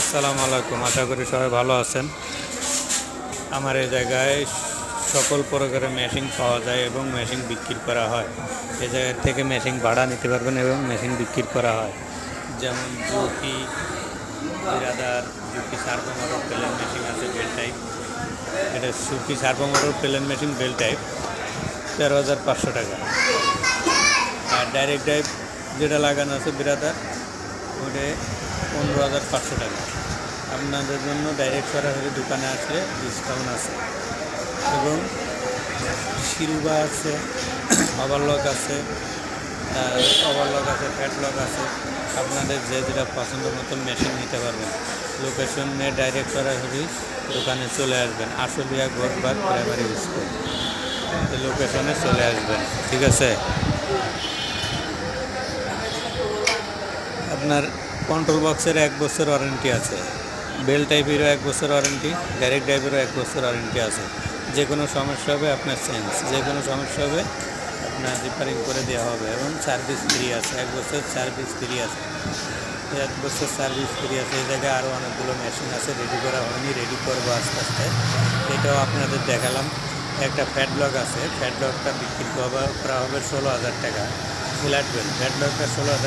আসসালামু আলাইকুম, আশা করি সবাই ভালো আছেন। আমার এই জায়গায় সকল প্রকারের মেশিন পাওয়া যায় এবং মেশিন বিক্রি করা হয়। এই জায়গা থেকে মেশিন ভাড়া নিতে পারবেন এবং মেশিন বিক্রি করা হয়। যেমন Juki Brother, Juki servo motor plain machine আছে বেল টাইপ। এটা Juki servo motor plain machine bell type 13,500 টাকা। আর ডাইরেক্ট ড্রাইভ যেটা লাগানো আছে বিরাদার, ওটা 15,500 টাকা। আপনাদের জন্য ডাইরেক্ট সরাসরি দোকানে আসলে ডিসকাউন্ট আছে এবং শিলবা আছে, ওভারলক আছে, ফ্যাটলক আছে। আপনাদের যে যেটা পছন্দ মতন মেশিন নিতে পারবেন। লোকেশনে ডাইরেক্ট সরাসরি দোকানে চলে আসবেন, আশুলিয়া গোরবাগ প্রাইমারি স্কুল। এই লোকেশনে চলে আসবেন, ঠিক আছে? আপনার কন্ট্রোল বক্সের 1 বছর ওয়ারেন্টি আছে, বেল টাইপেরও 1 বছর ওয়ারেন্টি, ডাইরেক্ট ড্রাইভেরও 1 বছর ওয়ারেন্টি আছে। যে কোনো সমস্যা হবে আপনার চেঞ্জ, যে কোনো সমস্যা হবে আপনার রিপেয়ারিং করে দেওয়া হবে এবং সার্ভিস ফ্রি আছে, 1 বছর সার্ভিস ফ্রি আছে। 1 বছর সার্ভিস ফ্রি আছে। এই জায়গায় আরও অনেকগুলো মেশিন আছে, রেডি করা হয়নি, রেডি করবো আস্তে আস্তে। এটাও আপনাদের দেখালাম। একটা ফ্যাটলক আছে, ফ্যাটলকটা বিক্রি করা হবে 16,000 টাকা। Flat bell ফ্যাটলকটা 16,000